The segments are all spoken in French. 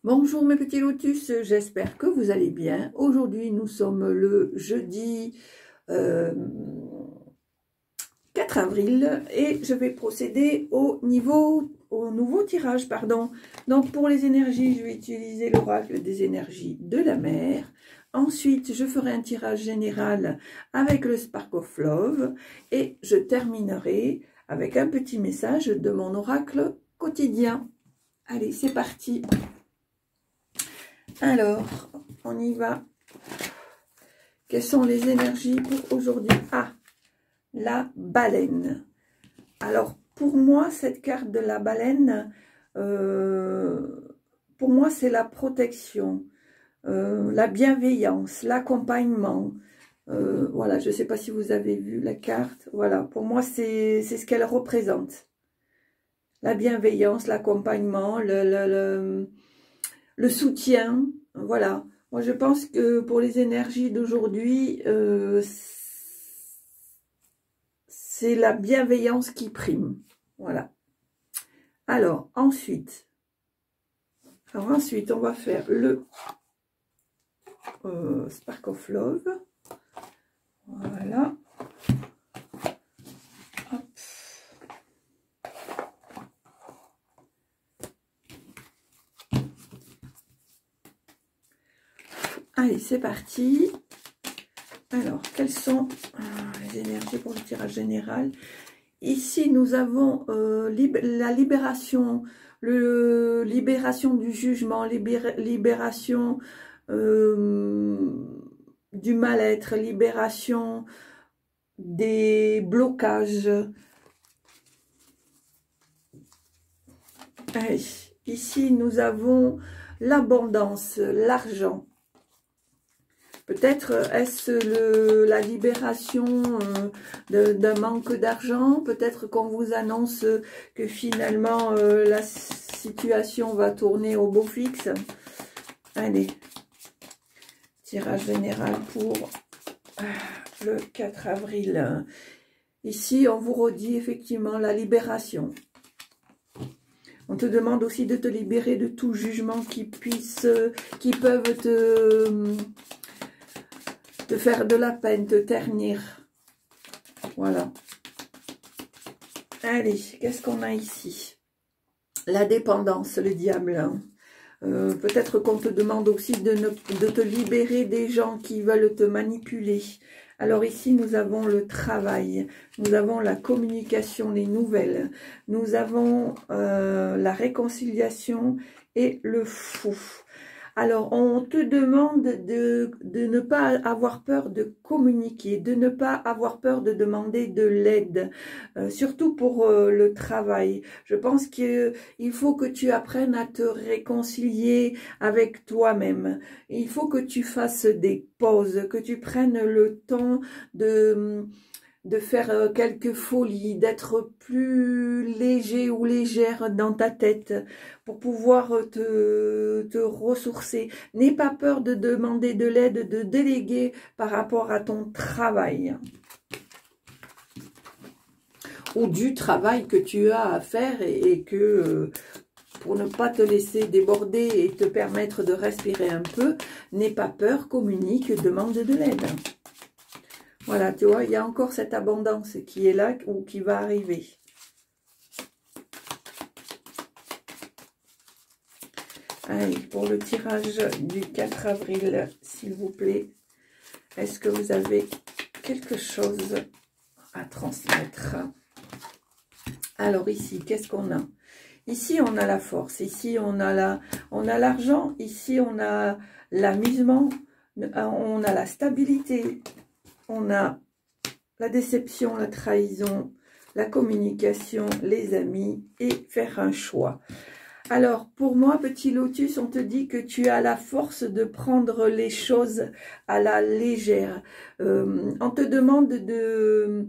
Bonjour mes petits lotus, j'espère que vous allez bien. Aujourd'hui nous sommes le jeudi 4 avril et je vais procéder au nouveau tirage. Donc pour les énergies, je vais utiliser l'oracle des énergies de la mer. Ensuite, je ferai un tirage général avec le Spark of Love et je terminerai avec un petit message de mon oracle quotidien. Allez, c'est parti. Alors, on y va. Quelles sont les énergies pour aujourd'hui? Ah, la baleine. Alors, pour moi, cette carte de la baleine, pour moi, c'est la protection, la bienveillance, l'accompagnement. Voilà, je ne sais pas si vous avez vu la carte. Voilà, pour moi, c'est ce qu'elle représente. La bienveillance, l'accompagnement, le soutien, voilà. Moi, je pense que pour les énergies d'aujourd'hui, c'est la bienveillance qui prime. Voilà. Alors, ensuite, on va faire le Spark of Love. Voilà. Hop. Allez, c'est parti. Alors, quelles sont les énergies pour le tirage général? Ici, nous avons la libération, libération du jugement, libération du mal-être, libération des blocages. Allez, ici, nous avons l'abondance, l'argent. Peut-être est-ce la libération d'un manque d'argent. Peut-être qu'on vous annonce que finalement la situation va tourner au beau fixe. Allez, tirage général pour le 4 avril. Ici, on vous redit effectivement la libération. On te demande aussi de te libérer de tout jugement qui peuvent te faire de la peine, te ternir. Voilà. Allez, qu'est-ce qu'on a ici? La dépendance, le diable. Peut-être qu'on te demande aussi de te libérer des gens qui veulent te manipuler. Alors ici, nous avons le travail, nous avons la communication, les nouvelles, nous avons la réconciliation et le fou. Alors, on te demande de ne pas avoir peur de communiquer, de ne pas avoir peur de demander de l'aide, surtout pour le travail. Je pense qu'il faut que tu apprennes à te réconcilier avec toi-même. Il faut que tu fasses des pauses, que tu prennes le temps de faire quelques folies, d'être plus léger ou légère dans ta tête pour pouvoir te ressourcer. N'aie pas peur de demander de l'aide, de déléguer par rapport à ton travail ou du travail que tu as à faire et que pour ne pas te laisser déborder et te permettre de respirer un peu, n'aie pas peur, communique, demande de l'aide. Voilà, tu vois, il y a encore cette abondance qui est là ou qui va arriver. Allez, pour le tirage du 4 avril, s'il vous plaît, est-ce que vous avez quelque chose à transmettre? Alors ici, qu'est-ce qu'on a? Ici, on a la force. Ici, on a l'argent. Ici, on a l'amusement. On a la stabilité. On a la déception, la trahison, la communication, les amis et faire un choix. Alors, pour moi, petit lotus, on te dit que tu as la force de prendre les choses à la légère. On te demande de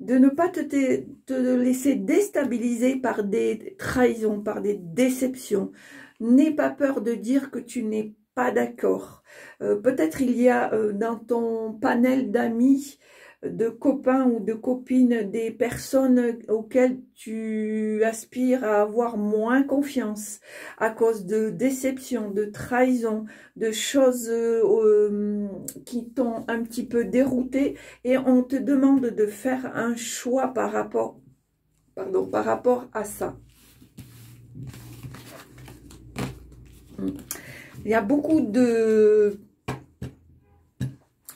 ne pas te laisser déstabiliser par des trahisons, par des déceptions. N'aie pas peur de dire que tu n'es pas d'accord. Peut-être il y a dans ton panel d'amis de copains ou de copines, des personnes auxquelles tu aspires à avoir moins confiance à cause de déceptions, de trahisons, de choses qui t'ont un petit peu dérouté, et on te demande de faire un choix par rapport à ça. Il y a beaucoup de...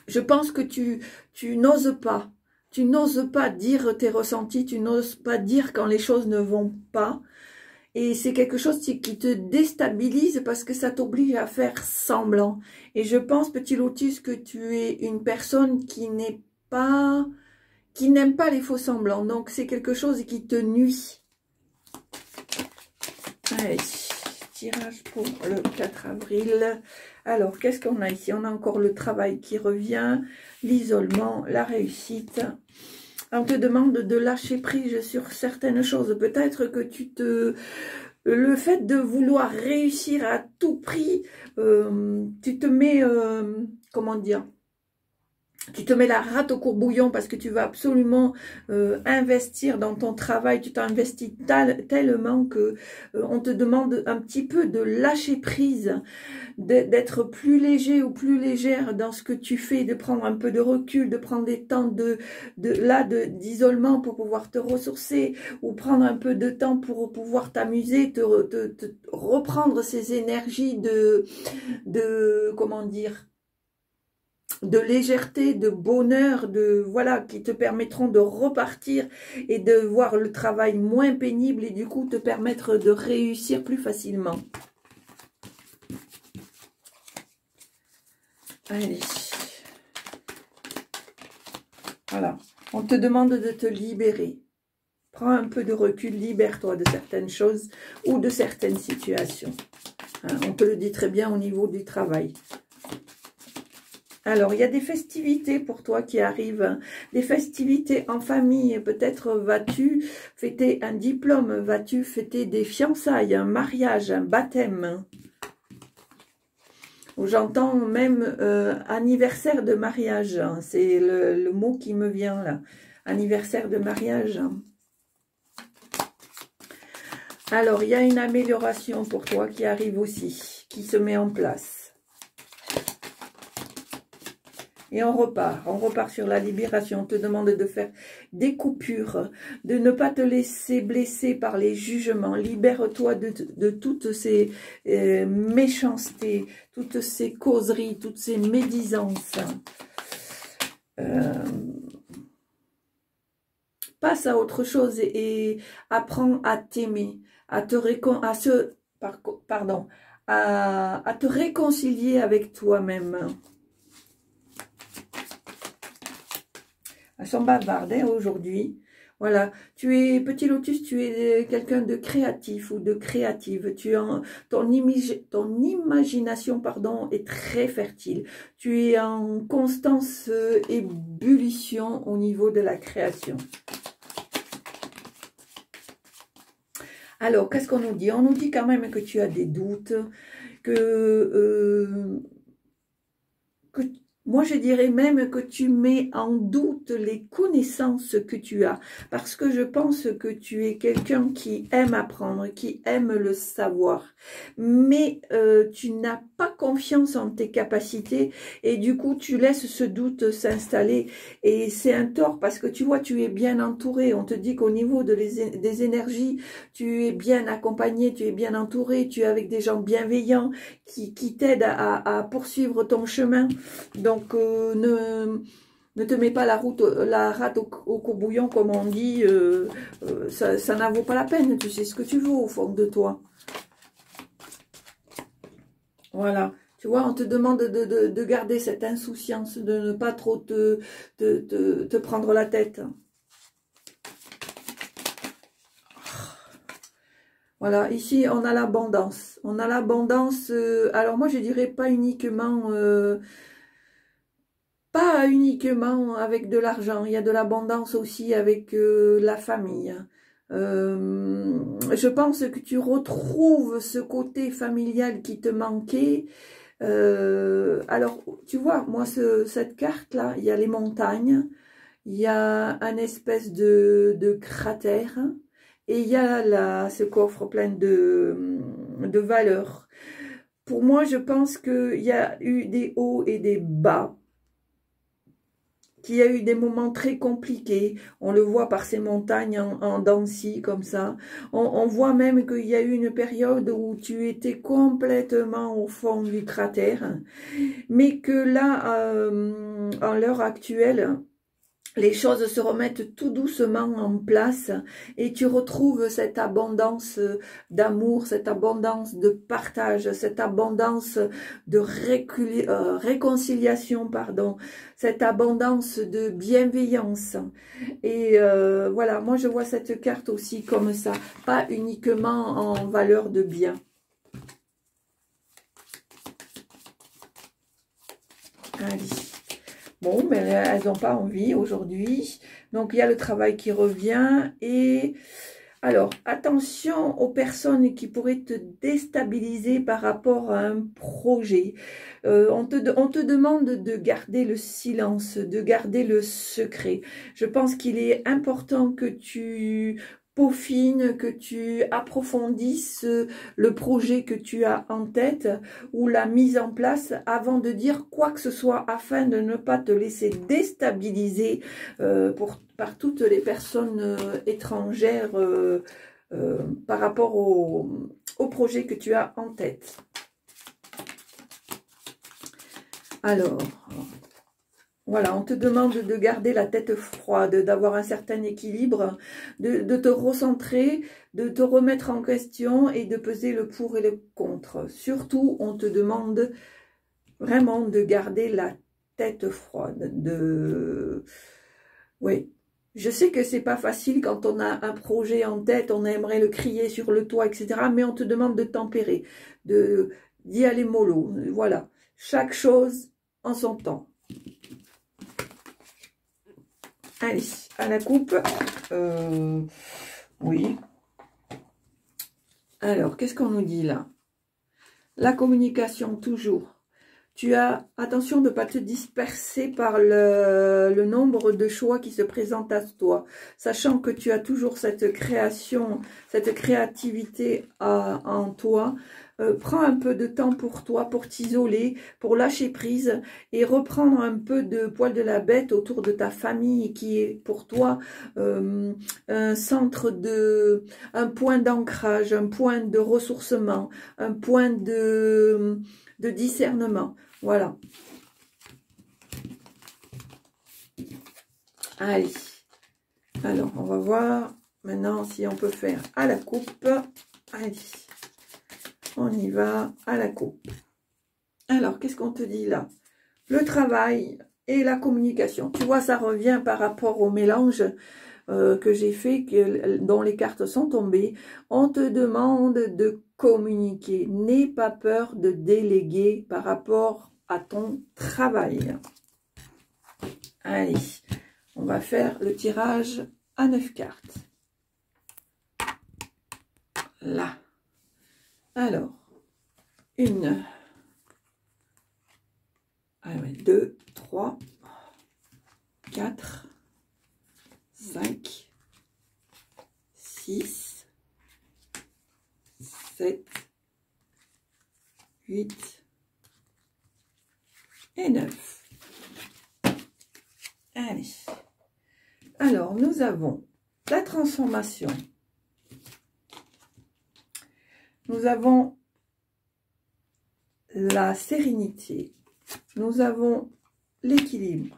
Je pense que tu n'oses pas. Tu n'oses pas dire tes ressentis, tu n'oses pas dire quand les choses ne vont pas. Et c'est quelque chose qui te déstabilise parce que ça t'oblige à faire semblant. Et je pense, petit lotus, que tu es une personne qui n'aime pas les faux semblants. Donc c'est quelque chose qui te nuit. Allez, tirage pour le 4 avril. Alors, qu'est-ce qu'on a ici? On a encore le travail qui revient, l'isolement, la réussite. On te demande de lâcher prise sur certaines choses. Peut-être que le fait de vouloir réussir à tout prix, tu te mets, comment dire, tu te mets la rate au courbouillon parce que tu vas absolument investir dans ton travail. Tu t'investis tellement que on te demande un petit peu de lâcher prise, d'être plus léger ou plus légère dans ce que tu fais, de prendre un peu de recul, de prendre des temps d'isolement pour pouvoir te ressourcer, ou prendre un peu de temps pour pouvoir t'amuser, te reprendre ces énergies comment dire, de légèreté, de bonheur, voilà, qui te permettront de repartir et de voir le travail moins pénible et du coup te permettre de réussir plus facilement. Allez. Voilà. On te demande de te libérer. Prends un peu de recul, libère-toi de certaines choses ou de certaines situations. Hein, on te le dit très bien au niveau du travail. Alors, il y a des festivités pour toi qui arrivent, hein, des festivités en famille. Peut-être vas-tu fêter un diplôme, vas-tu fêter des fiançailles, un mariage, un baptême. J'entends même anniversaire de mariage, hein, c'est le mot qui me vient là, anniversaire de mariage. Alors, il y a une amélioration pour toi qui arrive aussi, qui se met en place. Et on repart sur la libération. On te demande de faire des coupures, de ne pas te laisser blesser par les jugements. Libère-toi de toutes ces méchancetés, toutes ces causeries, toutes ces médisances. Passe à autre chose et apprends à t'aimer, à te réconcilier avec toi-même. Elles sont bavardes hein, aujourd'hui. Voilà, tu es, petit lotus, tu es quelqu'un de créatif ou de créative. Ton imagination pardon, est très fertile. Tu es en constance ébullition au niveau de la création. Alors, qu'est-ce qu'on nous dit? On nous dit quand même que tu as des doutes, moi, je dirais même que tu mets en doute les connaissances que tu as. Parce que je pense que tu es quelqu'un qui aime apprendre, qui aime le savoir. Mais tu n'as pas confiance en tes capacités. Et du coup, tu laisses ce doute s'installer. Et c'est un tort parce que tu vois, tu es bien entouré. On te dit qu'au niveau des énergies, tu es bien accompagné, tu es bien entouré. Tu es avec des gens bienveillants qui t'aident à poursuivre ton chemin. Donc, ne te mets pas la rate au courbouillon, comme on dit. Ça n'en vaut pas la peine. Tu sais ce que tu veux au fond de toi. Voilà. Tu vois, on te demande de garder cette insouciance, de ne pas trop te prendre la tête. Voilà, ici, on a l'abondance. On a l'abondance, alors moi, je dirais pas uniquement... Pas uniquement avec de l'argent, il y a de l'abondance aussi avec la famille. Je pense que tu retrouves ce côté familial qui te manquait. Alors, tu vois, moi, cette carte-là, il y a les montagnes, il y a un espèce de cratère et il y a ce coffre plein de valeurs. Pour moi, je pense qu'il y a eu des hauts et des bas, qu'il y a eu des moments très compliqués. On le voit par ces montagnes en dents de scie, comme ça. On voit même qu'il y a eu une période où tu étais complètement au fond du cratère, mais que là, en l'heure actuelle, les choses se remettent tout doucement en place et tu retrouves cette abondance d'amour, cette abondance de partage, cette abondance de réconciliation, pardon, cette abondance de bienveillance. Et voilà, moi je vois cette carte aussi comme ça, pas uniquement en valeur de bien. Allez. Bon, mais elles n'ont pas envie aujourd'hui. Donc, il y a le travail qui revient. Et alors, attention aux personnes qui pourraient te déstabiliser par rapport à un projet. On te demande de garder le silence, de garder le secret. Je pense qu'il est important que tu peaufines, que tu approfondisses le projet que tu as en tête ou la mise en place avant de dire quoi que ce soit, afin de ne pas te laisser déstabiliser par toutes les personnes étrangères par rapport au projet que tu as en tête. Alors, voilà, on te demande de garder la tête froide, d'avoir un certain équilibre, de te recentrer, de te remettre en question et de peser le pour et le contre. Surtout, on te demande vraiment de garder la tête froide. Oui, je sais que c'est pas facile quand on a un projet en tête, on aimerait le crier sur le toit, etc. Mais on te demande de tempérer, d'y aller mollo. Voilà, chaque chose en son temps. Allez, à la coupe. Oui. Alors, qu'est-ce qu'on nous dit là? La communication, toujours. Tu as attention de ne pas te disperser par le nombre de choix qui se présentent à toi. Sachant que tu as toujours cette création, cette créativité en toi. Prends un peu de temps pour toi, pour t'isoler, pour lâcher prise et reprendre un peu de poil de la bête autour de ta famille qui est pour toi un centre un point d'ancrage, un point de ressourcement, un point de discernement. Voilà. Allez. Alors, on va voir maintenant si on peut faire à la coupe. Allez. On y va à la coupe. Alors, qu'est-ce qu'on te dit là? Le travail et la communication. Tu vois, ça revient par rapport au mélange que j'ai fait, dont les cartes sont tombées. On te demande de communiquer. N'aie pas peur de déléguer par rapport à ton travail. Allez, on va faire le tirage à 9 cartes. Là. Alors, 1, 2, 3, 4, 5, 6, 7, 8 et 9. Allez. Alors, nous avons la transformation. Nous avons la sérénité. Nous avons l'équilibre.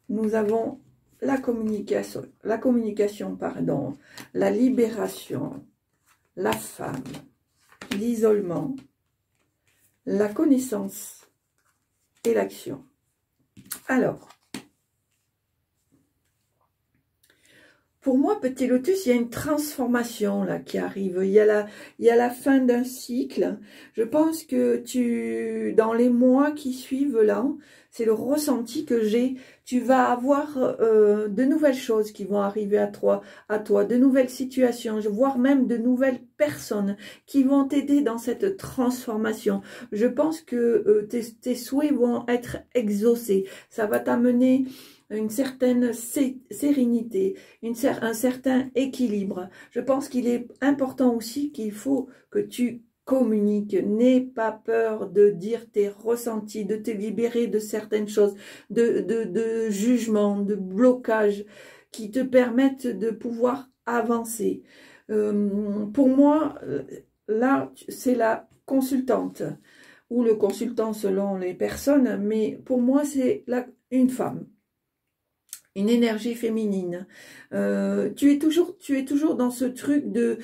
Nous avons la communication, pardon, la libération, la femme, l'isolement, la connaissance et l'action. Alors, pour moi, Petit Lotus, il y a une transformation là qui arrive. Il y a la fin d'un cycle. Je pense que dans les mois qui suivent là, c'est le ressenti que j'ai. Tu vas avoir de nouvelles choses qui vont arriver à toi, de nouvelles situations, voire même de nouvelles personnes qui vont t'aider dans cette transformation. Je pense que tes souhaits vont être exaucés. Ça va t'amener une certaine sérénité, un certain équilibre. Je pense qu'il est important aussi qu'il faut que tu communiques. N'aie pas peur de dire tes ressentis, de te libérer de certaines choses, de jugements, de blocages qui te permettent de pouvoir avancer. Pour moi, là, c'est la consultante ou le consultant selon les personnes, mais pour moi, c'est une femme. Une énergie féminine. Tu es toujours dans ce truc de...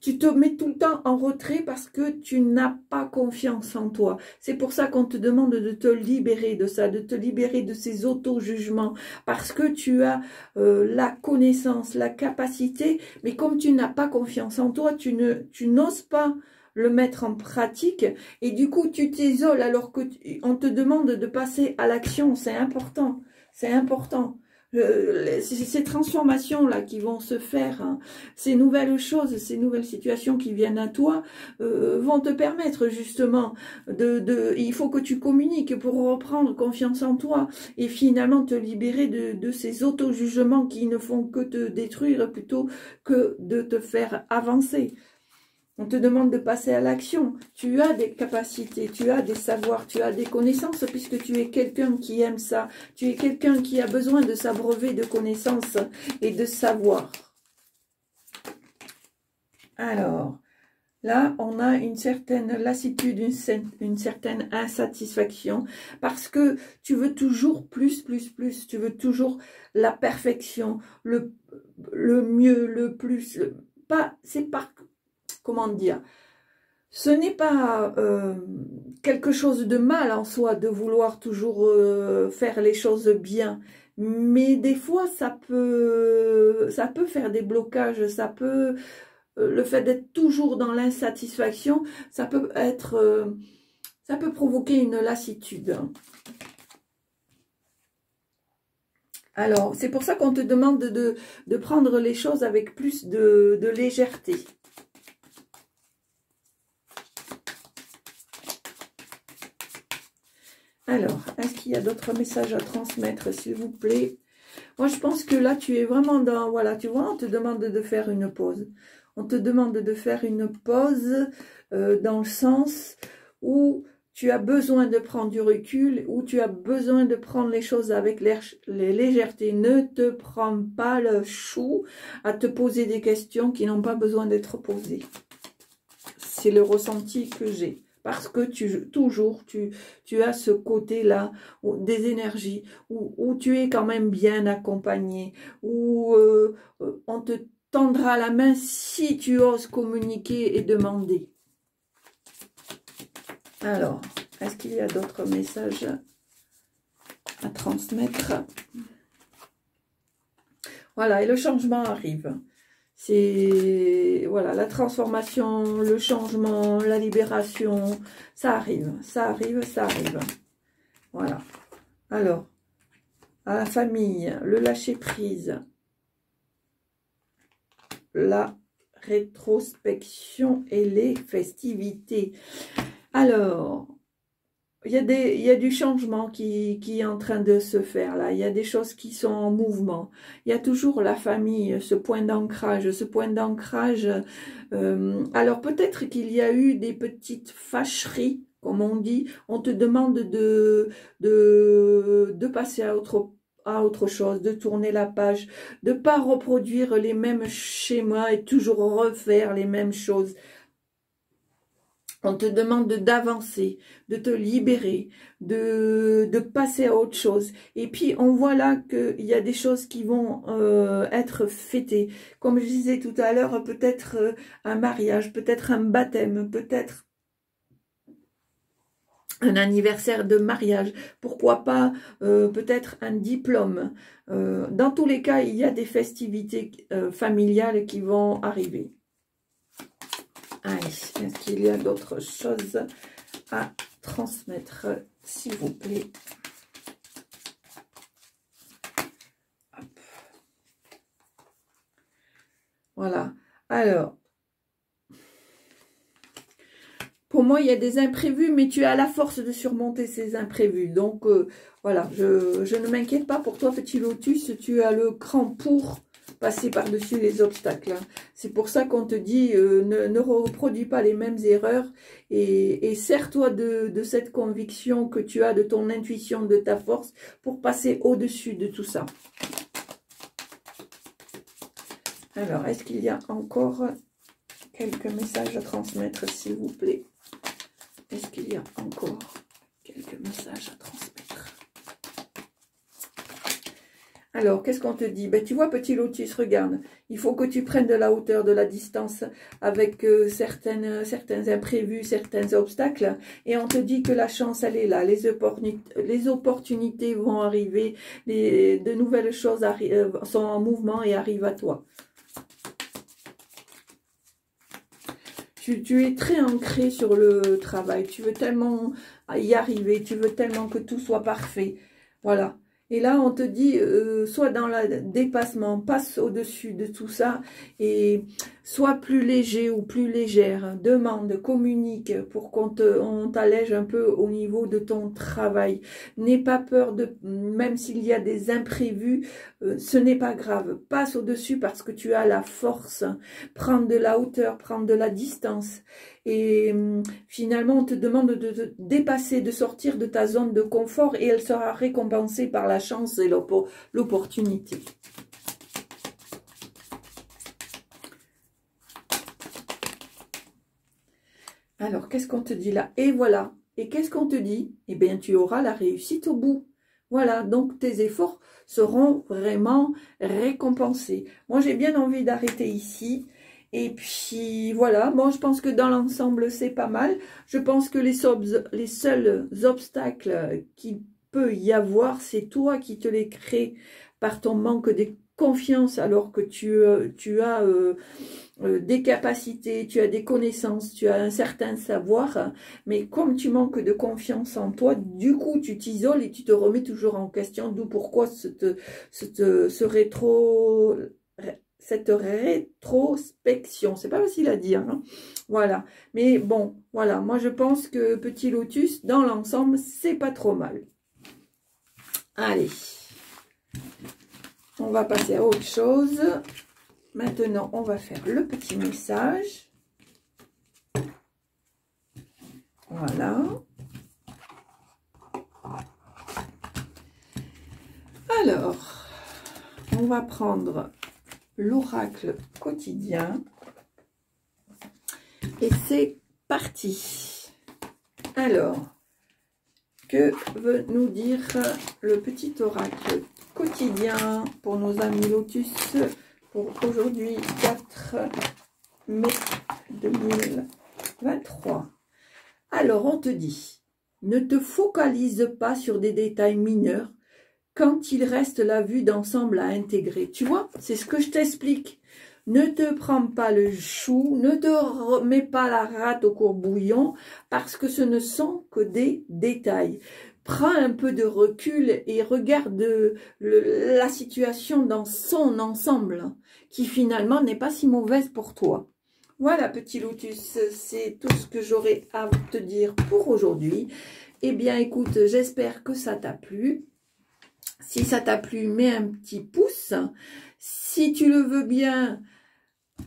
tu te mets tout le temps en retrait parce que tu n'as pas confiance en toi. C'est pour ça qu'on te demande de te libérer de ça, de te libérer de ces auto-jugements. Parce que tu as la connaissance, la capacité, mais comme tu n'as pas confiance en toi, tu n'oses pas le mettre en pratique et du coup tu t'isoles alors que on te demande de passer à l'action. C'est important. C'est important. Ces transformations-là qui vont se faire, hein, ces nouvelles choses, ces nouvelles situations qui viennent à toi, vont te permettre justement il faut que tu communiques pour reprendre confiance en toi et finalement te libérer de ces auto-jugements qui ne font que te détruire plutôt que de te faire avancer. On te demande de passer à l'action. Tu as des capacités, tu as des savoirs, tu as des connaissances puisque tu es quelqu'un qui aime ça. Tu es quelqu'un qui a besoin de s'abreuver de connaissances et de savoir. Alors, là, on a une certaine lassitude, une certaine insatisfaction parce que tu veux toujours plus. Tu veux toujours la perfection, le mieux, le plus. C'est pas... Comment dire, ce n'est pas quelque chose de mal en soi de vouloir toujours faire les choses bien, mais des fois ça peut faire des blocages, le fait d'être toujours dans l'insatisfaction, ça peut provoquer une lassitude. Alors, c'est pour ça qu'on te demande de prendre les choses avec plus de légèreté. Alors, est-ce qu'il y a d'autres messages à transmettre, s'il vous plaît? Moi, je pense que là, tu es vraiment dans... Voilà, tu vois, on te demande de faire une pause. On te demande de faire une pause dans le sens où tu as besoin de prendre du recul, où tu as besoin de prendre les choses avec les légèretés. Ne te prends pas le chou à te poser des questions qui n'ont pas besoin d'être posées. C'est le ressenti que j'ai. Parce que tu as ce côté-là des énergies, où tu es quand même bien accompagné, où on te tendra la main si tu oses communiquer et demander. Alors, est-ce qu'il y a d'autres messages à transmettre? Voilà, et le changement arrive. C'est, voilà, la transformation, le changement, la libération, ça arrive. Voilà. Alors, à la famille, le lâcher-prise, la rétrospection et les festivités. Alors, il y a du changement qui est en train de se faire là. Il y a des choses qui sont en mouvement. Il y a toujours la famille, ce point d'ancrage. Alors peut-être qu'il y a eu des petites fâcheries, comme on dit. On te demande de passer à autre chose, de tourner la page, de ne pas reproduire les mêmes schémas et toujours refaire les mêmes choses. On te demande d'avancer, de te libérer, de passer à autre chose. Et puis, on voit là qu'il y a des choses qui vont être fêtées. Comme je disais tout à l'heure, peut-être un mariage, peut-être un baptême, peut-être un anniversaire de mariage. Pourquoi pas peut-être un diplôme. Dans tous les cas, il y a des festivités familiales qui vont arriver. Allez, est-ce qu'il y a d'autres choses à transmettre, s'il vous plaît. Hop. Voilà. Alors, pour moi, il y a des imprévus, mais tu as la force de surmonter ces imprévus. Donc, voilà, je ne m'inquiète pas pour toi, petit lotus. Tu as le cran pour passer par-dessus les obstacles. C'est pour ça qu'on te dit, ne reproduis pas les mêmes erreurs et sers-toi de cette conviction que tu as, de ton intuition, de ta force, pour passer au-dessus de tout ça. Alors, est-ce qu'il y a encore quelques messages à transmettre, s'il vous plaît? Est-ce qu'il y a encore quelques messages à transmettre? Alors, qu'est-ce qu'on te dit? Ben, tu vois, petit lotus, regarde. Il faut que tu prennes de la hauteur, de la distance avec certains imprévus, certains obstacles. Et on te dit que la chance, elle est là. Les opportunités vont arriver. De nouvelles choses sont en mouvement et arrivent à toi. Tu es très ancré sur le travail. Tu veux tellement y arriver. Tu veux tellement que tout soit parfait. Voilà. Et là, on te dit, sois dans le dépassement, passe au-dessus de tout ça et sois plus léger ou plus légère. Demande, communique pour qu'on t'allège un peu au niveau de ton travail. N'aie pas peur, même s'il y a des imprévus, ce n'est pas grave. Passe au-dessus parce que tu as la force. Prends de la hauteur, prends de la distance. Et finalement, on te demande de te dépasser, de sortir de ta zone de confort et elle sera récompensée par la chance et l'opportunité. Alors, qu'est-ce qu'on te dit là? Et voilà. Et qu'est-ce qu'on te dit? Eh bien, tu auras la réussite au bout. Voilà, donc tes efforts seront vraiment récompensés. Moi, j'ai bien envie d'arrêter ici. Et puis, voilà, bon, je pense que dans l'ensemble, c'est pas mal. Je pense que les seuls obstacles qu'il peut y avoir, c'est toi qui te les crées par ton manque de confiance, alors que tu as des capacités, tu as des connaissances, tu as un certain savoir. Mais comme tu manques de confiance en toi, du coup, tu t'isoles et tu te remets toujours en question. D'où pourquoi cette rétrospection, c'est pas facile à dire, hein. Voilà, mais bon, voilà, moi je pense que petit lotus, dans l'ensemble, c'est pas trop mal. Allez, on va passer à autre chose. Maintenant, on va faire le petit message. Voilà. Alors, on va prendre l'oracle quotidien et c'est parti. Alors, que veut nous dire le petit oracle quotidien pour nos amis lotus pour aujourd'hui 4 mai 2023? Alors, on te dit, ne te focalise pas sur des détails mineurs quand il reste la vue d'ensemble à intégrer. Tu vois, c'est ce que je t'explique. Ne te prends pas le chou, ne te mets pas la rate au courbouillon, parce que ce ne sont que des détails. Prends un peu de recul et regarde la situation dans son ensemble, qui finalement n'est pas si mauvaise pour toi. Voilà, petit lotus, c'est tout ce que j'aurais à te dire pour aujourd'hui. Eh bien, écoute, j'espère que ça t'a plu. Si ça t'a plu, mets un petit pouce. Si tu le veux bien,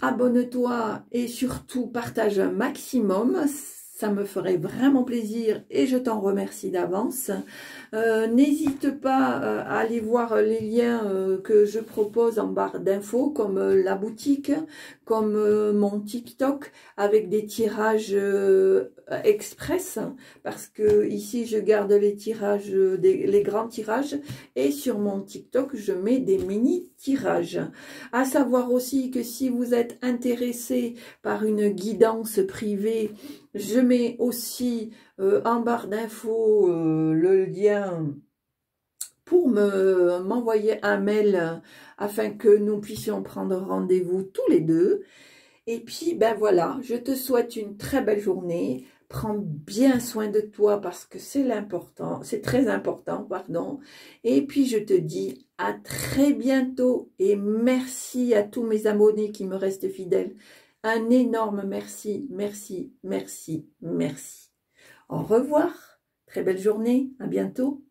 abonne-toi et surtout partage un maximum. Ça me ferait vraiment plaisir et je t'en remercie d'avance. N'hésite pas à aller voir les liens que je propose en barre d'infos, comme la boutique, comme mon TikTok, avec des tirages express, parce que ici je garde les tirages, les grands tirages, et sur mon TikTok je mets des mini tirages. À savoir aussi que si vous êtes intéressé par une guidance privée, je mets aussi en barre d'infos le lien pour m'envoyer un mail afin que nous puissions prendre rendez-vous tous les deux. Et puis, ben voilà, je te souhaite une très belle journée. Prends bien soin de toi parce que c'est l'important, c'est très important, pardon. Et puis je te dis à très bientôt et merci à tous mes abonnés qui me restent fidèles. Un énorme merci, merci, merci, merci. Au revoir, très belle journée, à bientôt.